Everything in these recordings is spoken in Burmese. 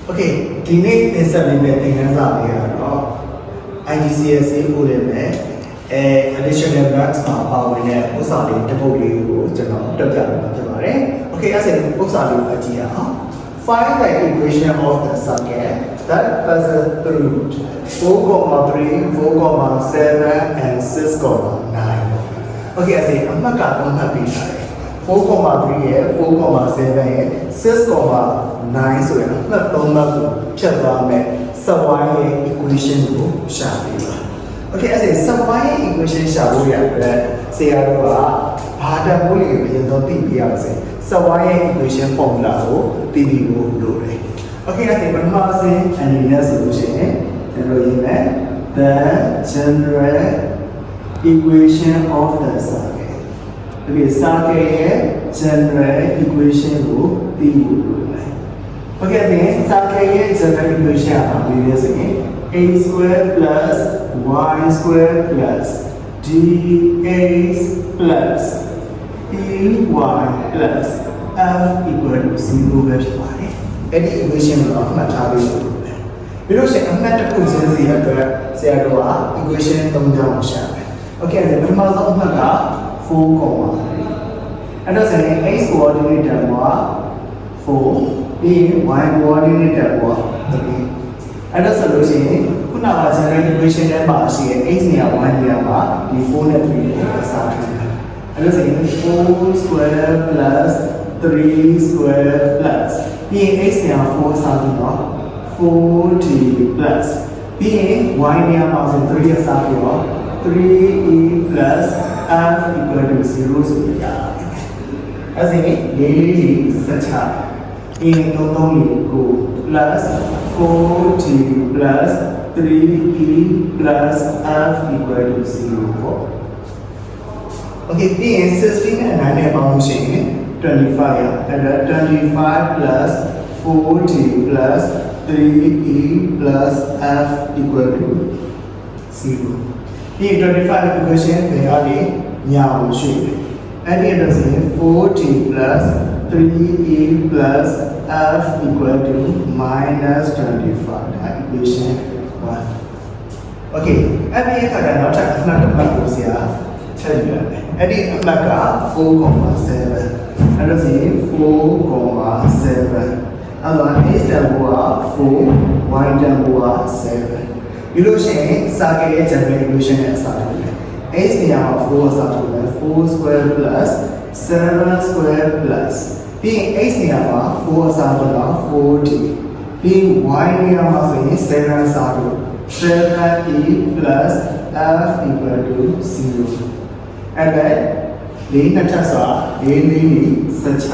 Okay ဒီနေ့တင်ဆက်ပေးမယ့်သင်ခန်းစာလေးကတော့ IGCSE ကိုလည်းပဲadditional maths မှာပါဝင်တဲ့ဥစ္စာလေးတစ်ပုဒ်လေးကိုကျွန်တော်တက်ပြပေးမှာဖြစ်ပါတယ် Okay အဲ့ဒါဥစ္စာလေးကိုကြည့်ရအောင် Find the equation of the circle that passes through 4,3, 4,7 and 6,9 Okay အဲ့ဒါအမှတ်ကတော့မှတ်ပြီးထားတယ် 4,3 ရဲ့ 4,7 ရဲ့ 6,9 ဆိုရင်နှစ်သုံးလောက်ကိုဖြတ်သွားမယ် subway ရဲ့ equation ကိုရှာပေးပါ Okay အဲ့ဒါ subway ရဲ့ equation ရှာဖို့ရတဲ့ဆရာတို့ကဘာတန်ဖိုးလေးကိုပြန်တော့သိပြရအောင်စေ subway ရဲ့ equation formula ကိုသိပြီးဖို့လိုတယ် Okay အဲ့ဒါပထမအဆင့်အနေနဲ့ဆိုလို့ရှိရင်ကျွန်တော်ရေးမယ် the general equation of the circle Okay, circle ရဲ့ general equation ကိုသိဖို့လိုတယ် Okay ဒီ circle ရဲ့ general equation ကဘာလဲဆိုရင် a square plus y square plus dx plus ey plus f equal to 0 ပဲဖြစ်ပါတယ်အဲ့ဒီ equation ကိုအမှတ်ထားပေးလို့ရတယ်ပြီးလို့ရှိရင်အမှတ်တစ်ခုစဉ်းစီရတဲ့ဆရာတို့က equation ၃ကြောင်းကိုရှာမယ် Okay ပထမဆုံးအမှတ်က4,3 အဲ့တော့ဆိုရင် x coordinate က4 ပြီး y coordinate က3အဲ့တော့ဆိုလို့ရှိရင်ခုနက general equation ထဲမှာရှိတဲ့ x နေရာ y နေရာမှာဒီ4နဲ့3ကိုအစားထိုးတယ်အဲ့တော့ဆိုရင်4 square plus 3 square plus ပြီးရင် x နေရာ4အစားထိုးတော့ 4t plus ပြီးရင် y နေရာမှာဆို3အစားထိုးတော့ 3e plus f equal to 0 ဆိုရအဲ့ဒါနဲ့လေးဆက်ချအင်းသုံးလေးကို plus 4t plus 3e plus f equal to 0ပေါ့ Okay ပြီးရင်16နဲ့9နဲ့ပေါင်းလို့ရှိရင်25ရအဲ့ဒါ25 plus 4t plus 3e plus f equal to 0ဒီ25 equation တွေကနေညာကိုရွှေ့တယ်အဲ့ဒီအတွက်ဆိုရင် 4t plus 3e plus f equal to minus 25 ဒါ equation 1 Okay အဲ့ဒီအခါကျတော့နောက်ထပ်အမှတ်တစ်မှတ်ကိုဆရာထည့်ယူရတယ်အဲ့ဒီအမှတ်က 4,7 အဲ့ဒါဆိုရင် 4,7 အဲ့တော့ x တန်ဖိုးက4 y တန်ဖိုးက7ပြီးလို့ရှိရင် circle ရဲ့ general equation နဲ့အစားထိုးတယ် x နေရာမှာ4အစားထိုးတယ်4 square plus 7 square plus ပြီးရင် x နေရာမှာ4အစားထိုးတော့ 4t ပြီး y နေရာမှာဆိုရင်7အစားထိုး 7e plus f equal to 0အဲ့ဒါလေးနှစ်ထပ်စွာလေးဆက်ချ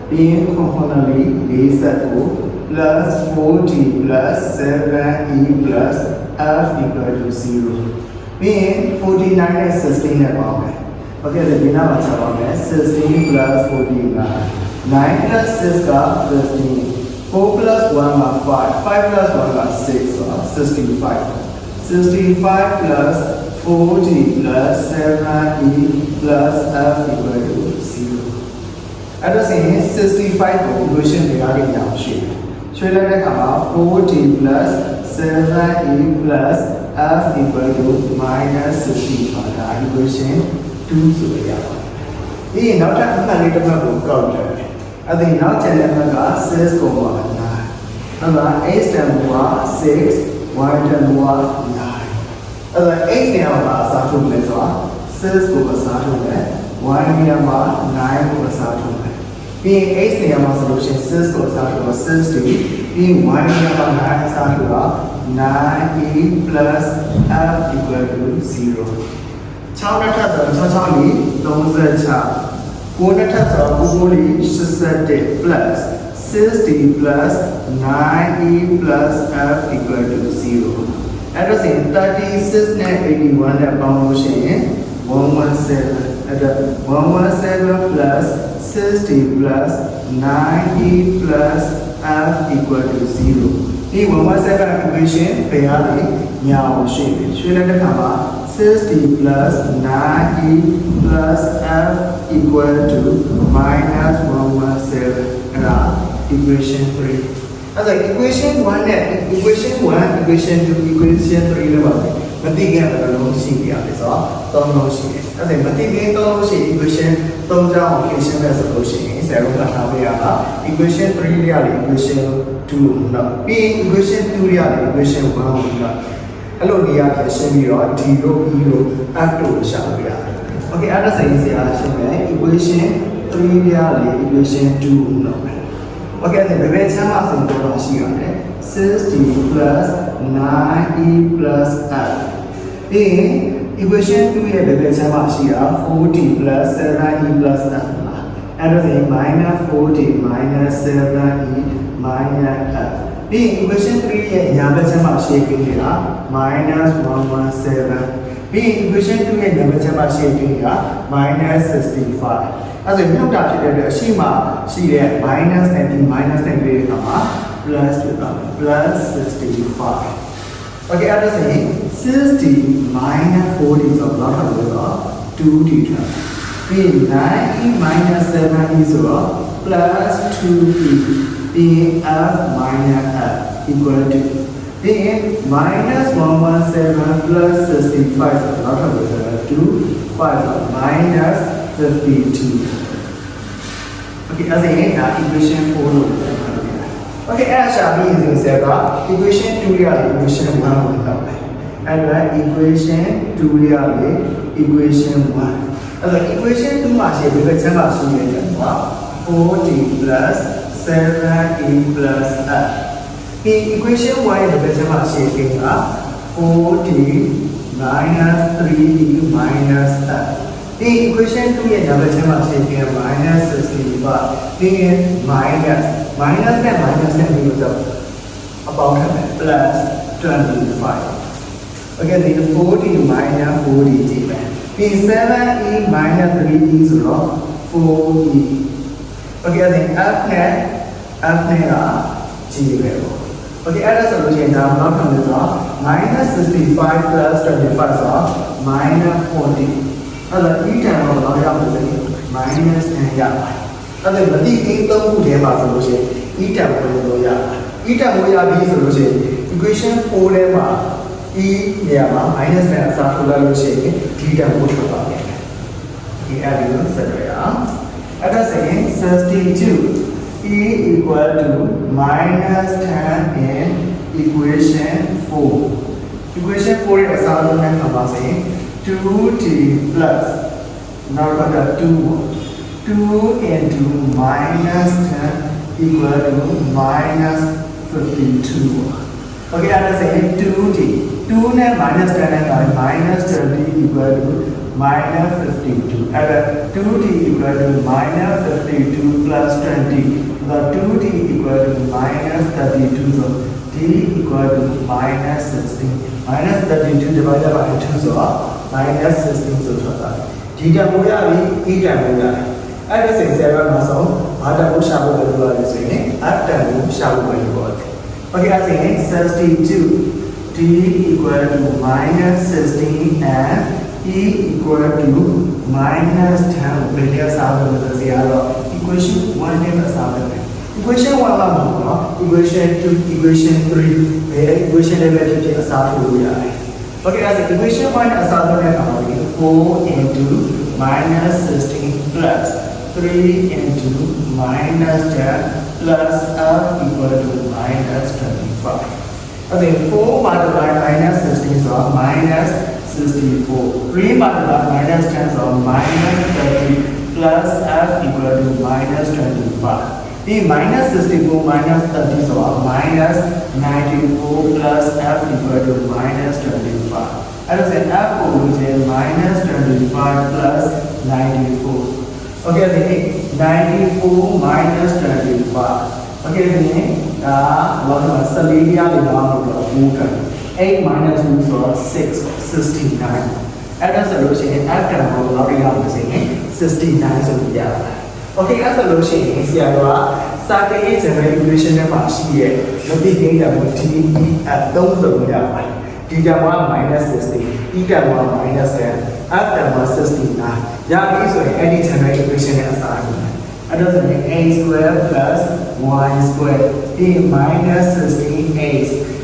ပြီးရင်component 49 plus 4t plus 7e plus f equal to 0ပြီးရင်49နဲ့16နဲ့ပေါင်းမယ် Okay ဒီနောက်မှာချက်ပါမယ်16 plus 49 9 plus 6 က15 4 plus 1 က 5 5 plus 1 က 6 ဆိုတော့65 plus 40 plus 7e plus f equal to 0အဲ့ဒါဆိုရင်65ကို equation တွေကနေရအောင်ရှင်းရွှေ့လိုက်တဲ့အခါမှာ 40 plus 7e plus f equal to minus 65 ဒါ equation 2ဆိုရပါတယ်။ဒီနောက်ထပ်အမှတ်လေးတစ်မှတ်ကိုကောက်တယ်။အဲ့ဒီနောက်ကျန်တဲ့အမှတ်က 6,9 အဲ့ဒါ x တန်ဖိုးက6 y တန်ဖိုးက9အဲ့ဒါ x နေရာမှာအစားထိုးမယ်ဆိုတာ6ကိုအစားထိုးမယ် y နေရာမှာ9ကိုအစားထိုးမယ်ပြီးရင် x နေရာမှာဆိုလို့ရှိရင်6ကိုအစားထိုးတော့6တည်းပြီး y နေရာမှာ9အစားထိုးတော့ 9e plus f equal to 0 6နဲ့ထပ်ဆို6 6လေး36 9နဲ့ထပ်ဆို9လေး87 plus 60 plus 9e plus f equal to 0အဲ့တော့ဆိုရင်36နဲ့81နဲ့ပေါင်းလို့ရှိရင်117အဲ့ဒါ117 plus 60 plus 9e plus f equal to 0ဒီ117 equation ဘယ်ကနေညာကိုရှင်းတယ်ရှင်းလိုက်တဲ့အခါမှာ60 plus 9e plus f equal to minus 117အဲ့ဒါ equation 3 အဲ့ဒါ equation 1နဲ့ equation 1 equation 2 equation 3နဲ့ပါမသိခင်ဘယ်လိုလုံးရှိပြရလဲဆိုတော့3လုံးရှိတယ်အဲ့ဒါမသိခင်3လုံးရှိ equation 3ကြောင်း equation နဲ့ဆိုလို့ရှိရင်ဆရာတို့ကထားပေးရတာ equation 3ရရတယ် equation 2နော်ပြီး equation 2ရရတယ် equation 1နော်အဲ့လိုနေရာပြရှင်းပြီးတော့ d တို့ e တို့ f တို့ရှာလို့ရတယ် okay အဲ့ဒါဆိုရင်ဆရာရှင်းမယ် equation 3ရရတယ် equation 2နော်okay အဲ့ဒါဘယ်ချမ်းမှာဆိုတော့ရှိရတယ် 60 plus 9e plus f ပြီး equation 2ရဲ့ဘယ်ချမ်းမှာရှိတာ40 plus 7e plus f အဲ့ဒါဆိုရင် minus 40 minus 7e minus f ပြီး equation 3ရဲ့ညာဘက်ချမ်းမှာရှိနေတာ minus 117ပြီး equation 2ရဲ့ညာဘက်ချမ်းမှာရှိနေတာ minus 65အဲ့ဒါမြုပ်တာဖြစ်တဲ့အတွက်အရှိမရှိတဲ့ minus နဲ့ဒီ minus နဲ့တွေ့တဲ့အခါမှာ plus ဖြစ်သွားမယ် plus 65 okay အဲ့ဒါဆိုရင်60 minus 40ဆိုတော့ဘယ်လောက်ထားလို့တော့2d ထားပြီး 9e minus 7e ဆိုတော့ plus 2e ပြီး f minus f equal to ပြီး minus 117 plus 65ဆိုတော့ဘယ်လောက်ထားလို့2 5 minus 52 okay အဲ့ဒါရင်ဒါ equation 4လို့ပြောတာ okay အဲ့ဒါရှာပြီးရင်ဆရာက equation 2ရတဲ့ equation 1ကိုလောက်တယ်အဲ့ဒါ equation 2ရတဲ့ equation 1အဲ့ဒါ equation 2မှာရှိတဲ့ဘယ်ချမ်းမှာရှိနေလဲကွာ 40 plus 7e plus f ဒီ equation 1ရဲ့ဘယ်ချမ်းမှာရှိနေတာ40 minus 3e minus f ဒီ equation 2ရဲ့ဘယ်ချမ်းမှာရှိနေတာ minus 65ဒီ minus နဲ့ minus နဲ့ပြီးတော့အပေါင်းထပ်မယ် plus 25 okay ဒီ 40 minus 40ကြည့်မယ်ပြီး 7e minus 3e ဆိုတော့ 4e okay အဲ့ဒါ f နဲ့ကကြည့်ပဲပေါ့ okay အဲ့ဒါဆိုလို့ရှိရင်ဒါဘယ်လောက်ဖြစ်လဲဆိုတော့ minus 65 plus 25ဆိုတော့ minus 40အဲ့ဒါ e တန်တော့ဘယ်လောက်ရောက်လဲဆိုရင် minus 10ရပါတယ်အဲ့ဒါမတိအင်းသုံးခုထဲမှာဆိုလို့ရှိရင် e တန်ပေါ်လို့ရပါတယ် e တန်ပေါ်ရပြီဆိုလို့ရှိရင် equation 4ထဲမှာ e နေရာမှာ minus နဲ့အစားထိုးလိုက်လို့ရှိရင် d တန်ပေါ်ထွက်ပါမယ်ဒီအဲ့ဒီကိုဆက်ရအောင်အဲ့ဒါဆိုရင် 62 e equal to minus 10 in equation 4 equation 4ရဲ့အစားထိုးတဲ့အခါမှာဆိုရင် 2t plus နောက်က2 into minus 10 equal to minus 52 okay အဲ့ဒါဆိုရင် 2t 2နဲ့ minus 10နဲ့က minus 20 equal to minus 52 and 2t equal to minus 52 plus 20 the 2t equal to minus 32 so d equal to minus 16 minus 32 divided by 2 so minus 16 so thoda d တန်ဖိုးရပြီ e တန်ဖိုးရတယ်အဲ့ဒါဆိုရင်ဆရာကနောက်ဆုံးဘာတန်ဖိုးရှာဖို့လုပ်ရလဲဆိုရင် f တန်ဖိုးရှာဖို့လုပ်ရတယ် okay အဲ့ဒါဆိုရင်62 d equal to minus 16 and e equal to minus 10 ဘယ်လိုစားလို့လဲဆရာတော့ equation 1နဲ့စားတယ် equation 1မှာမဟုတ်တော့ equation 2 equation 3ဘယ် equation တွေပဲဖြစ်ဖြစ်အစားထိုးလို့ရတယ် okay အဲ့ဒါ equation 1နဲ့အစားထိုးတဲ့အခါမှာ4 into minus 16 plus 3 into minus 10 plus f equal to minus 25 okay 4 multiplied minus 16 so minus 64 3 multiplied minus 10 so minus 30 plus f equal to minus 25 the minus 64 minus 30 so minus 94 plus f equal to minus 25 and then f equal to minus 25 plus 94 okay then 94 minus 25 okay then what is the area of 8 minus 2 so 6 69 အဲ့ဒါဆိုလို့ရှိရင် f တန်ဖိုးလောက်ရအောင်ဆိုရင်69ဆိုပြရပါတယ် okay အဲ့ဒါဆိုလို့ရှိရင်ဆရာတော်ကစာကိန်းရဲ့ general equation ထဲမှာရှိရဲ့မသိကိန်းတန်ဖိုး d e f 3ဆိုရပါတယ် d တန်ဖိုး minus 60 e တန်ဖိုး minus 10 f တန်ဖိုး 69ရပြီဆိုရင်အဲ့ဒီ general equation နဲ့အစားထိုးတယ် အဲ့တော့ဆိုရင်a square plus y square ပြီး minus 16a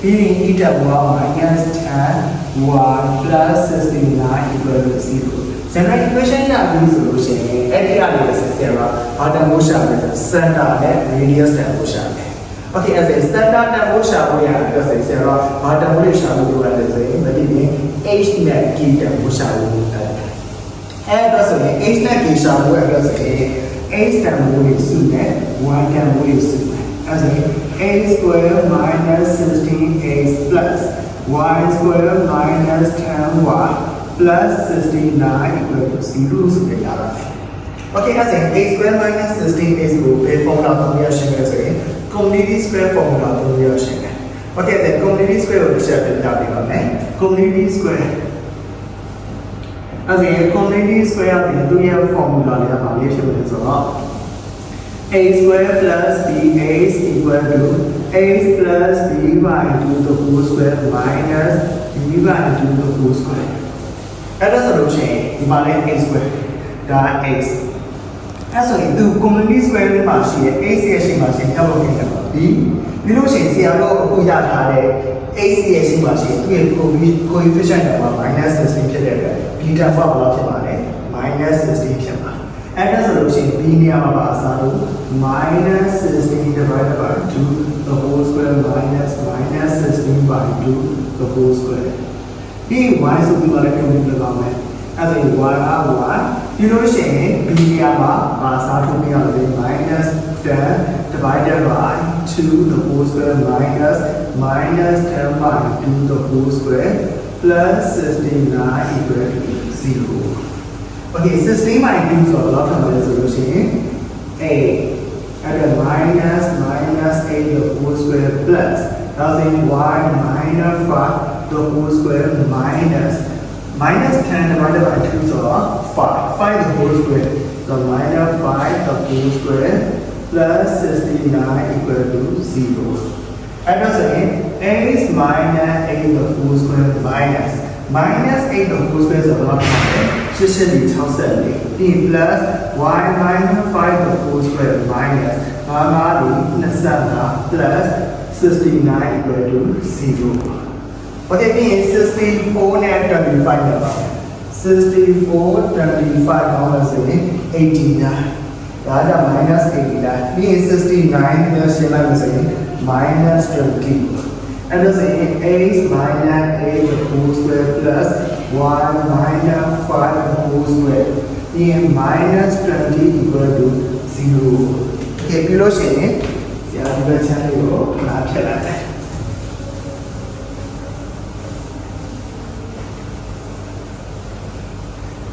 ပြီးရင် e to the minus 10y plus 69 equal to 0 general equation ရပြီးဆိုလို့ရှိရင်အဲ့ဒီအလေးဆက်ဆက်တော့ဘာတန်ဖိုးရှာလဲ center နဲ့ radius တန်ဖိုးရှာတယ် okay as a center တန်ဖိုးရှာဖို့ရအတွက်ဆက်ဆက်တော့ဘာတန်ဖိုးရှာလို့လိုရတယ်ဆိုရင်မတိပြင် h နဲ့ k တန်ဖိုးရှာလို့လိုတယ်အဲ့တော့ဆိုရင် h နဲ့ k ရှာဖို့အတွက်ဆိုရင် h တန်ဖိုးကိုစုနဲ့ y တန်ဖိုးကိုစုမယ်အဲ့ဒါဆိုရင် a square minus 16h plus y square minus 10y plus 69 equal to 0 ဆိုရတာ okay အဲ့ဒါ a square minus 16h ကိုဘယ် formula သုံးရရှင်းလဲဆိုရင် community square formula သုံးရရှင်းတယ် okay then community square ကိုတစ်ချက်ပြပြပေးပါမယ် community square အဲ့ဒါ community square ရဲ့သူရဲ့ formula လေးကဘာလေးဖြစ်လဲဆိုတော့ a square plus bh equal to a plus b by 2 the whole square minus b by 2 the whole square အဲ့ဒါဆိုလို့ရှိရင်ဒီမှာလည်း a square ဒါ x အဲ့ဆိုရင်သူ community square မှာရှိတဲ့ x ရဲ့ရှိမှာရှိတဲ့ဘယ်လိုဖြစ်လဲb ပြီးလို့ရှိရင်ဆရာတို့အခုရထားတဲ့ x ရဲ့ရှိမှာရှိတဲ့သူ့ရဲ့ coefficient က minus 16ဖြစ်တဲ့အတွက် b တက်ဘယ်လောက်ဖြစ်ပါလဲ minus 16ဖြစ်ပါအဲ့ဒါဆိုလို့ရှိရင် b နေရာမှာပါအစားလို့ minus 16 divided by 2 the whole square minus 16 by 2 the whole square ဒီ y ဆိုပြီးတော့လည်းပြန်ပြီးလောက်မယ်အဲ့ဒါ y က y ဒီလိုရှိရင် b နေရာမှာအစားထိုးပြရလို့ minus 10 divided by 2 the whole square minus 10 by 2 the whole square plus 69 equal to 0 okay 16 by 2ဆိုတော့လောက်ထပ်မယ်ဆိုလို့ရှိရင် a အဲ့ဒါ minus 8 the whole square plus ဒါဆိုရင် y minus 5 the whole square minus 10 divided by 2 so 5 the whole square so minus 5 the whole square plus 69 equal to 0 and also a is minus 8 the whole square minus 8 the whole square so 80 plus y minus 5 the whole square minus 25 plus 69 equal to 0 okay, means 64 and 25 number. 64, 25 number is 89. That is minus 89. Means 69 plus minus 20. And the same a is minus 8 the whole square plus y minus 5 the whole square. Means minus 20 equal to 0. Okay, below saying, yeah, the channel is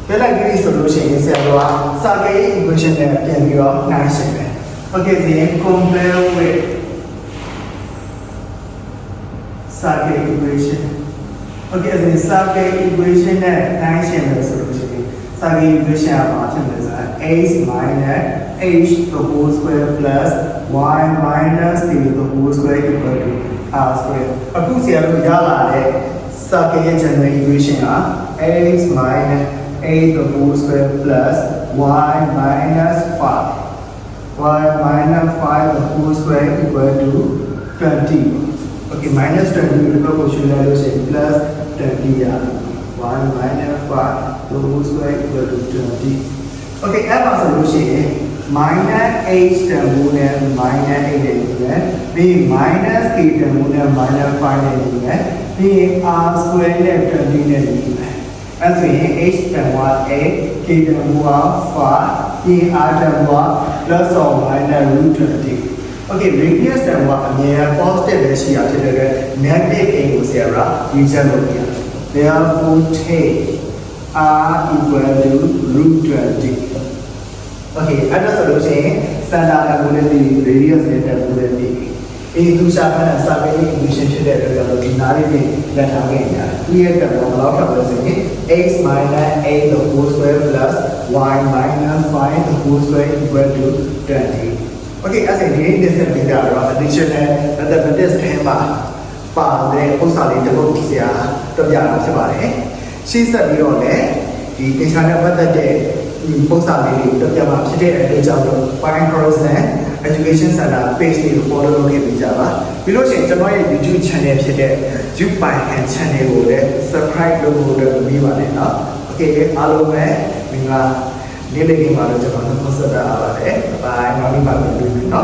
Then I give you solution is a Sage equation that can be of national. Okay, then compare with Sage equation. Okay, then Sage equation that national solution. Sage equation of h minus h the whole square plus y minus 3 the whole square equal to r square.အခုဆရာတို့ရလာတဲ့ Sage ရဲ့ general equation က h minus a the whole square plus y minus 5 y minus 5 the whole square equal to 20 okay minus 20 because we should have say plus 20 yeah y minus 5 the whole square equal to 20 okay अब solution minus h term and minus 8 है b minus k term and minus 5 है b r square and 20 है as we h term 8 k term 5 e r term plus or minus root 20 okay radius term အမြဲ positive ပဲရှိရဖြစ်တဲ့အတွက် negative ကိုဆရာကယူချက်လုပ်ပြရ therefore take r equal to root 20 okay အဲ့ဒါဆိုလို့ရှိရင် center ကဘယ်လိုလဲ radius နဲ့တက်ဘယ်လိုလဲအေးသူရှာဖတ်တဲ့ survey equation ဖြစ်တဲ့အတွက်ကြောင့်ဒီနားလေးတွေလက်ထားခဲ့ရတယ်။ဒီရဲ့တက်တော့ဘယ်လောက်ထပ်လဲဆိုရင် x minus 8 the whole square plus y minus 5 the whole square equal to 20. Okay အဲ့ဒါဒီနေ့ဆက်ပြီးတော့ additional mathematics ထဲမှာပါတဲ့ဥစ္စာလေးတစ်ခုဆရာတွေ့ပြတာဖြစ်ပါတယ်။ရှင်းဆက်ပြီးတော့လည်းဒီ data နဲ့ပတ်သက်တဲ့ ပုံစံလေးတွေပြပြမှာဖြစ်တဲ့အတွက်ကြောင့် Pine Horizon Education Center page လေးကို follow လုပ်ခဲ့ပြီးကြပါပြီးလို့ရှိရင်ကျွန်တော်ရဲ့ YouTube channel ဖြစ်တဲ့ YouPine Channel ကိုလည်း subscribe လုပ်ဖို့အတွက်ပြီးပါနဲ့เนาะ Okay အားလုံးပဲမင်္ဂလာနေ့လေးမှာတော့ကျွန်တော်တို့ဆက်တာပါပါတယ် bye နောက်နေ့မှပြန်တွေ့မယ်เนาะ